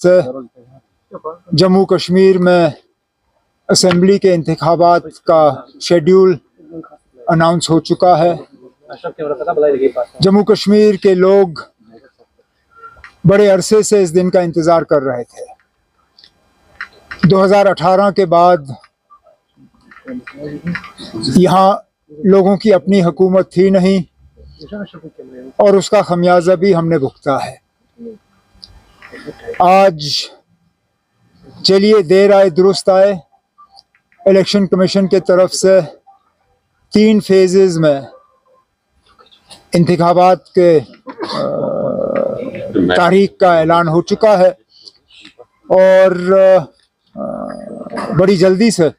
से जम्मू कश्मीर में असेंबली के इंतखाबात का शेड्यूल अनाउंस हो चुका है। जम्मू कश्मीर के लोग बड़े अरसे से इस दिन का इंतज़ार कर रहे थे। 2018 के बाद यहाँ लोगों की अपनी हुकूमत थी नहीं और उसका खमियाजा भी हमने भुगता है। आज चलिए देर आए दुरुस्त आए, इलेक्शन कमीशन के तरफ से 3 फेजेस में इंतखाबात के तारीख का ऐलान हो चुका है और बड़ी जल्दी से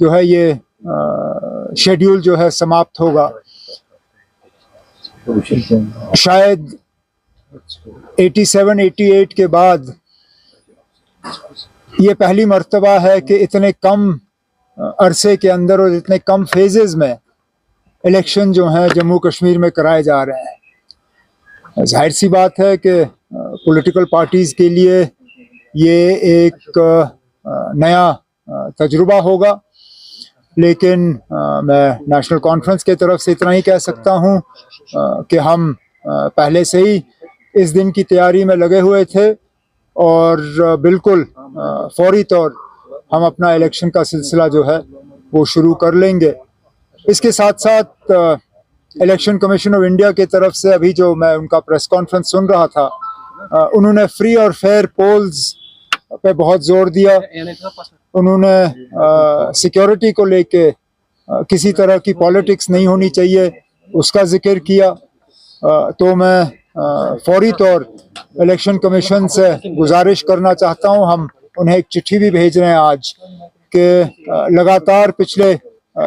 जो है ये शेड्यूल जो है समाप्त होगा। शायद 87-88 के बाद ये पहली मर्तबा है कि इतने कम अरसे के अंदर और इतने कम फेजेस में इलेक्शन जो हैं जम्मू कश्मीर में कराए जा रहे हैं। जाहिर सी बात है कि पॉलिटिकल पार्टीज़ के लिए ये एक नया तजुर्बा होगा, लेकिन मैं नेशनल कॉन्फ्रेंस के तरफ से इतना ही कह सकता हूँ कि हम पहले से ही इस दिन की तैयारी में लगे हुए थे और बिल्कुल फौरी तौर हम अपना इलेक्शन का सिलसिला जो है वो शुरू कर लेंगे। इसके साथ साथ इलेक्शन कमीशन ऑफ इंडिया की तरफ से अभी जो मैं उनका प्रेस कॉन्फ्रेंस सुन रहा था, उन्होंने फ्री और फेयर पोल्स पे बहुत जोर दिया। उन्होंने सिक्योरिटी को लेके किसी तरह की पॉलिटिक्स नहीं होनी चाहिए उसका जिक्र किया। तो मैं फौरी तौर इलेक्शन कमीशन से गुजारिश करना चाहता हूं, हम उन्हें एक चिट्ठी भी भेज रहे हैं आज कि लगातार पिछले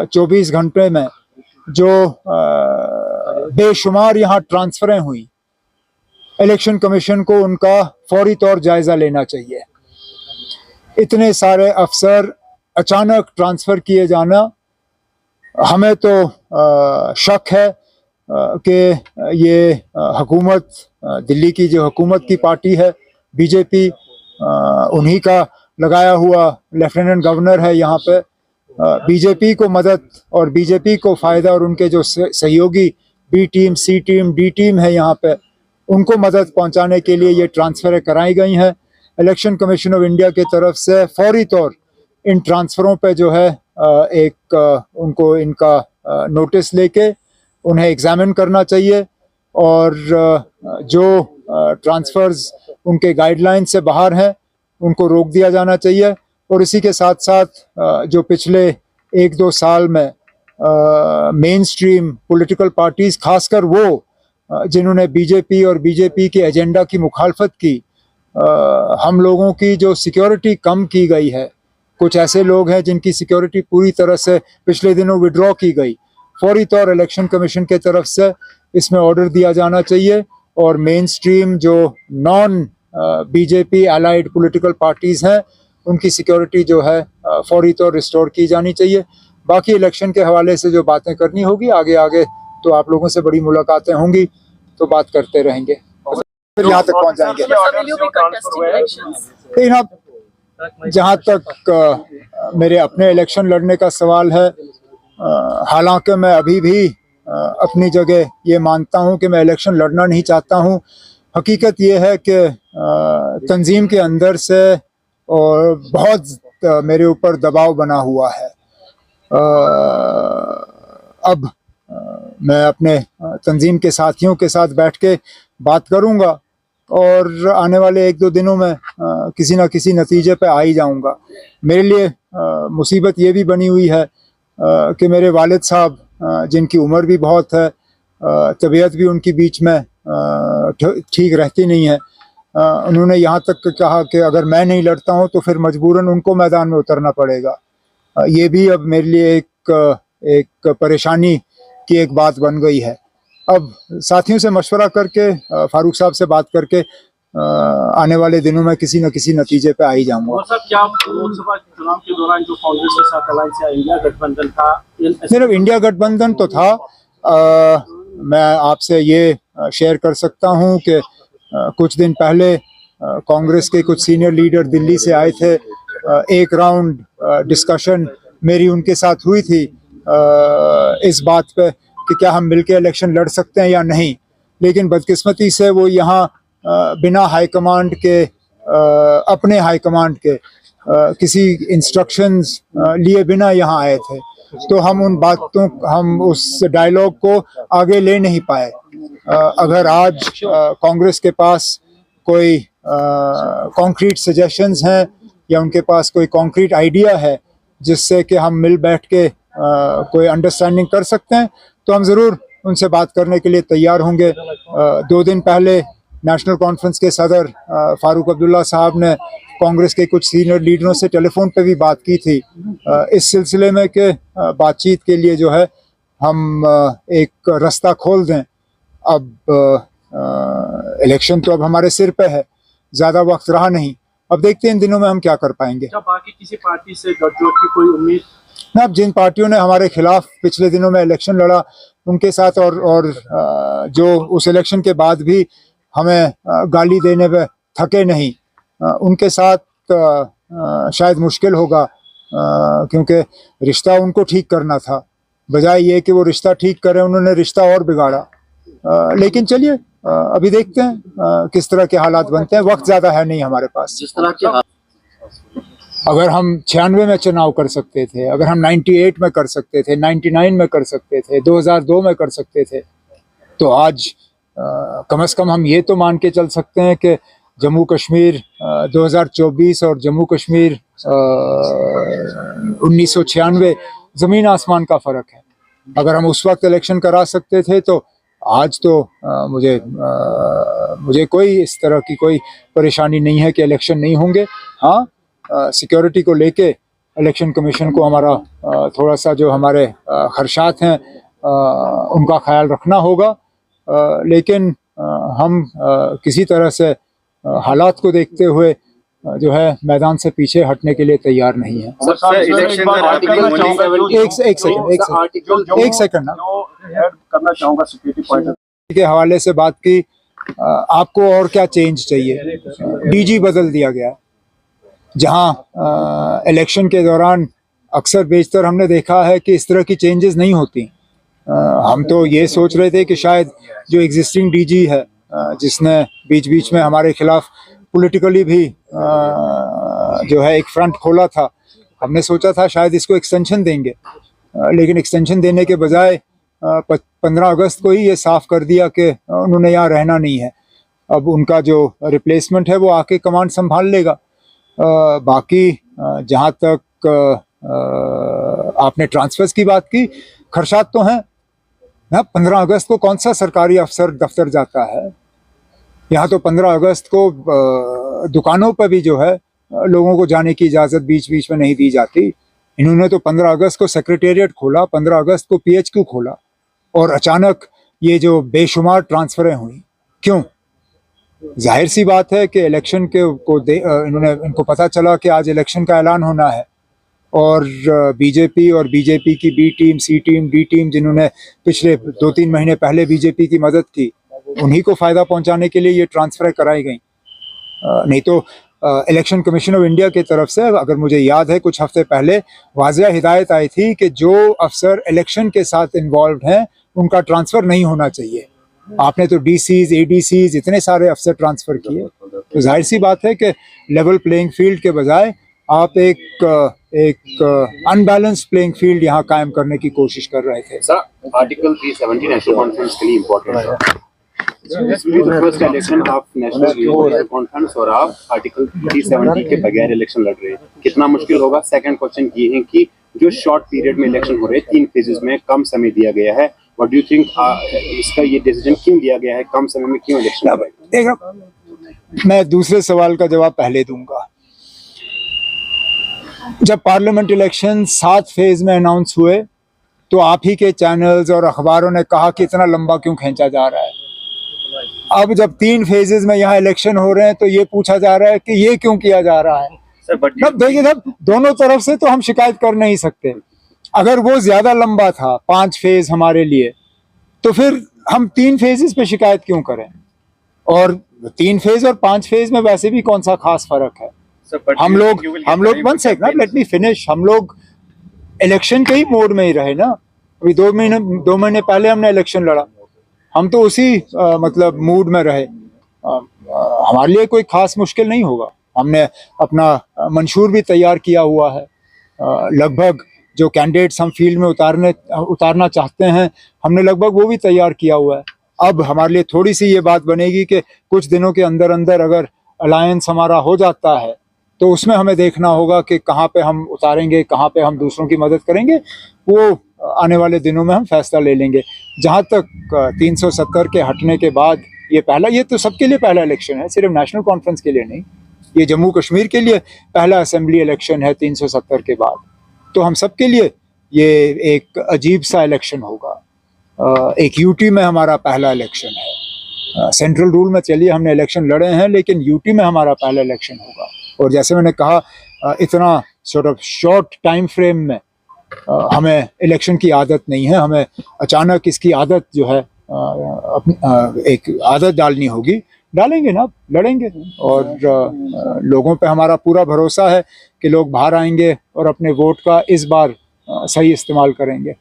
24 घंटे में जो बेशुमार यहाँ ट्रांसफ़रें हुई, इलेक्शन कमीशन को उनका फौरी तौर जायज़ा लेना चाहिए। इतने सारे अफसर अचानक ट्रांसफ़र किए जाना, हमें तो शक है कि ये हुकूमत, दिल्ली की जो हुकूमत की पार्टी है बीजेपी, उन्हीं का लगाया हुआ लेफ्टिनेंट गवर्नर है यहाँ पे। बीजेपी को मदद और बीजेपी को फ़ायदा और उनके जो सहयोगी बी टीम, सी टीम, डी टीम है यहाँ पे, उनको मदद पहुँचाने के लिए ये ट्रांसफ़रें कराई गई हैं। इलेक्शन कमीशन ऑफ इंडिया की तरफ से फौरी तौर इन ट्रांसफ़रों पे जो है एक उनको इनका नोटिस लेके उन्हें एग्ज़ामिन करना चाहिए और जो ट्रांसफ़र्स उनके गाइडलाइन से बाहर हैं उनको रोक दिया जाना चाहिए। और इसी के साथ साथ जो पिछले 1-2 साल में मेन स्ट्रीम पॉलिटिकल पार्टीज़, खासकर वो जिन्होंने बीजेपी और बीजेपी के एजेंडा की मुखालफत की, हम लोगों की जो सिक्योरिटी कम की गई है, कुछ ऐसे लोग हैं जिनकी सिक्योरिटी पूरी तरह से पिछले दिनों विड्रॉ की गई, फौरी तौर इलेक्शन कमीशन के तरफ से इसमें ऑर्डर दिया जाना चाहिए और मेन स्ट्रीम जो non BJP allied political parties हैं उनकी सिक्योरिटी जो है फौरी तौर रिस्टोर की जानी चाहिए। बाकी इलेक्शन के हवाले से जो बातें करनी होगी आगे आगे तो आप लोगों से बड़ी मुलाकातें होंगी तो बात करते रहेंगे, फिर यहाँ तक पहुँच जाएंगे। लेकिन अब जहाँ तक मेरे अपने इलेक्शन लड़ने का सवाल है, हालांकि मैं अभी भी अपनी जगह ये मानता हूँ कि मैं इलेक्शन लड़ना नहीं चाहता हूँ। हकीकत ये है कि तंजीम के अंदर से और बहुत मेरे ऊपर दबाव बना हुआ है। अब मैं अपने तंजीम के साथियों के साथ बैठ के बात करूँगा और आने वाले 1-2 दिनों में किसी न किसी नतीजे पे आ ही जाऊँगा। मेरे लिए मुसीबत ये भी बनी हुई है कि मेरे वालिद साहब, जिनकी उम्र भी बहुत है, तबीयत भी उनकी बीच में ठीक रहती नहीं है, उन्होंने यहाँ तक कहा कि अगर मैं नहीं लड़ता हूँ तो फिर मजबूरन उनको मैदान में उतरना पड़ेगा। ये भी अब मेरे लिए एक परेशानी की एक बात बन गई है। अब साथियों से मशवरा करके, फारूक साहब से बात करके आने वाले दिनों में किसी न किसी नतीजे पे आ ही जाऊंगा। क्या लोकसभा चुनाव के दौरान जो कांग्रेस के साथ अलायंस या इंडिया गठबंधन था, सिर्फ इंडिया गठबंधन तो था, मैं आपसे ये शेयर कर सकता हूँ कि कुछ दिन पहले कांग्रेस के कुछ सीनियर लीडर दिल्ली से आए थे। एक राउंड डिस्कशन मेरी उनके साथ हुई थी इस बात पे कि क्या हम मिलकर इलेक्शन लड़ सकते हैं या नहीं, लेकिन बदकिस्मती से वो यहाँ बिना हाईकमांड के अपने हाईकमांड के किसी इंस्ट्रक्शंस लिए बिना यहाँ आए थे, तो हम उस डायलॉग को आगे ले नहीं पाए। अगर आज कांग्रेस के पास कोई कॉन्क्रीट सजेशंस हैं या उनके पास कोई कॉन्क्रीट आइडिया है जिससे कि हम मिल बैठ के कोई अंडरस्टैंडिंग कर सकते हैं, तो हम ज़रूर उनसे बात करने के लिए तैयार होंगे। 2 दिन पहले नेशनल कॉन्फ्रेंस के सदर फारूक अब्दुल्ला साहब ने कांग्रेस के कुछ सीनियर लीडरों से टेलीफोन पे भी बात की थी इस सिलसिले में कि बातचीत के लिए जो है हम एक रास्ता खोल दें। अब इलेक्शन तो अब हमारे सिर पे है, ज़्यादा वक्त रहा नहीं, अब देखते हैं इन दिनों में हम क्या कर पाएंगे। क्या बाकी किसी पार्टी से गठजोड़ की कोई उम्मीद? ना, अब जिन पार्टियों ने हमारे खिलाफ पिछले दिनों में इलेक्शन लड़ा उनके साथ और जो उस इलेक्शन के बाद भी हमें गाली देने पे थके नहीं, उनके साथ शायद मुश्किल होगा, क्योंकि रिश्ता उनको ठीक करना था, बजाय ये कि वो रिश्ता ठीक करें उन्होंने रिश्ता और बिगाड़ा। लेकिन चलिए अभी देखते हैं किस तरह के हालात बनते हैं, वक्त ज़्यादा है नहीं हमारे पास। जिस तरह के अगर हम 96 में चुनाव कर सकते थे, अगर हम 98 में कर सकते थे, 99 में कर सकते थे, 2002 में कर सकते थे, तो आज कम से कम हम ये तो मान के चल सकते हैं कि जम्मू कश्मीर 2024 और जम्मू कश्मीर 1996 ज़मीन आसमान का फ़र्क है। अगर हम उस वक्त इलेक्शन करा सकते थे तो आज तो मुझे कोई इस तरह की कोई परेशानी नहीं है कि इलेक्शन नहीं होंगे। हाँ, सिक्योरिटी को लेके इलेक्शन कमीशन को हमारा थोड़ा सा जो हमारे खर्चात हैं उनका ख्याल रखना होगा, लेकिन हम किसी तरह से हालात को देखते हुए जो है मैदान से पीछे हटने के लिए तैयार नहीं है। एक सेकंड ना, करना चाहूंगा सिक्योरिटी पॉइंट के हवाले से बात की। आपको और क्या चेंज चाहिए? डीजी बदल दिया गया, जहां इलेक्शन के दौरान अक्सर बेशतर हमने देखा है कि इस तरह की चेंजेस नहीं होती। हम तो ये सोच रहे थे कि शायद जो एग्जिस्टिंग डीजी है जिसने बीच बीच में हमारे खिलाफ पॉलिटिकली भी जो है एक फ्रंट खोला था, हमने सोचा था शायद इसको एक्सटेंशन देंगे, लेकिन एक्सटेंशन देने के बजाय 15 अगस्त को ही ये साफ कर दिया कि उन्होंने यहाँ रहना नहीं है। अब उनका जो रिप्लेसमेंट है वो आके कमांड संभाल लेगा। बाकी जहाँ तक आपने ट्रांसफर्स की बात की, खर्चात तो हैं। 15 अगस्त को कौन सा सरकारी अफसर दफ्तर जाता है? यहाँ तो 15 अगस्त को दुकानों पर भी जो है लोगों को जाने की इजाज़त बीच बीच में नहीं दी जाती। इन्होंने तो 15 अगस्त को सेक्रेटेरिएट खोला, 15 अगस्त को PHQ खोला, और अचानक ये जो बेशुमार ट्रांसफ़रें हुई, क्यों? जाहिर सी बात है कि इलेक्शन के इनको पता चला कि आज इलेक्शन का ऐलान होना है, और बीजेपी और बीजेपी की B team, C team, D team जिन्होंने पिछले 2-3 महीने पहले बीजेपी की मदद की, उन्हीं को फ़ायदा पहुंचाने के लिए ये ट्रांसफ़र कराई गई। नहीं तो इलेक्शन कमीशन ऑफ इंडिया की तरफ से, अगर मुझे याद है, कुछ हफ्ते पहले वाज़िया हिदायत आई थी कि जो अफसर इलेक्शन के साथ इन्वॉल्व हैं उनका ट्रांसफ़र नहीं होना चाहिए। आपने तो DCs, ADCs इतने सारे अफसर ट्रांसफ़र किए, तो जाहिर सी बात है कि लेवल प्लेइंग फील्ड के बजाय आप एक अनबैलेंस्ड प्लेइंग फील्ड यहाँ कायम करने की कोशिश कर रहे थे। सर, आर्टिकल 370 नेशनल कॉन्फ्रेंस के लिए इम्पोर्टेंट है। फर्स्ट इलेक्शन आप नेशनल कॉन्फ्रेंस और आप आर्टिकल 370 के बगैर इलेक्शन लड़ रहे हैं, कितना मुश्किल होगा? सेकंड क्वेश्चन ये है कि जो शॉर्ट पीरियड में इलेक्शन हो रहे हैं, 3 फेजेस में कम समय दिया गया है, व्हाट डू यू थिंक इसका ये डिसीजन क्यों लिया गया है? कम समय में क्यों इलेक्शन? मैं दूसरे सवाल का जवाब पहले दूंगा। जब पार्लियामेंट इलेक्शन 7 फेज में अनाउंस हुए तो आप ही के चैनल्स और अखबारों ने कहा कि इतना लंबा क्यों खींचा जा रहा है। अब जब 3 फेजेस में यहाँ इलेक्शन हो रहे हैं तो ये पूछा जा रहा है कि ये क्यों किया जा रहा है। तब देखिए, तब दोनों तरफ से तो हम शिकायत कर नहीं सकते। अगर वो ज्यादा लंबा था 5 फेज हमारे लिए, तो फिर हम 3 फेजेस पे शिकायत क्यों करें? और 3 फेज और 5 फेज में वैसे भी कौन सा खास फर्क है। हम लोग 1 सेकंड, लेट मी फिनिश। हम लोग इलेक्शन के ही मोड में ही रहे ना। अभी 2 महीने पहले हमने इलेक्शन लड़ा, हम तो उसी मतलब मूड में रहे। हमारे लिए कोई खास मुश्किल नहीं होगा। हमने अपना मंशूर भी तैयार किया हुआ है। लगभग जो कैंडिडेट्स हम फील्ड में उतारना चाहते हैं, हमने लगभग वो भी तैयार किया हुआ है। अब हमारे लिए थोड़ी सी ये बात बनेगी कि कुछ दिनों के अंदर अंदर अगर अलायंस हमारा हो जाता है तो उसमें हमें देखना होगा कि कहाँ पे हम उतारेंगे, कहाँ पे हम दूसरों की मदद करेंगे। वो आने वाले दिनों में हम फैसला ले लेंगे। जहाँ तक 370 के हटने के बाद ये तो सबके लिए पहला इलेक्शन है, सिर्फ नेशनल कॉन्फ्रेंस के लिए नहीं। ये जम्मू कश्मीर के लिए पहला असेंबली इलेक्शन है 370 के बाद। तो हम सबके लिए ये एक अजीब सा इलेक्शन होगा। एक यूटी में हमारा पहला इलेक्शन है। सेंट्रल रूल में चलिए हमने इलेक्शन लड़े हैं, लेकिन यूटी में हमारा पहला इलेक्शन होगा। और जैसे मैंने कहा, इतना sort of short time frame में हमें इलेक्शन की आदत नहीं है। हमें अचानक इसकी आदत जो है एक आदत डालनी होगी। डालेंगे ना, लड़ेंगे। और लोगों पे हमारा पूरा भरोसा है कि लोग बाहर आएंगे और अपने वोट का इस बार सही इस्तेमाल करेंगे।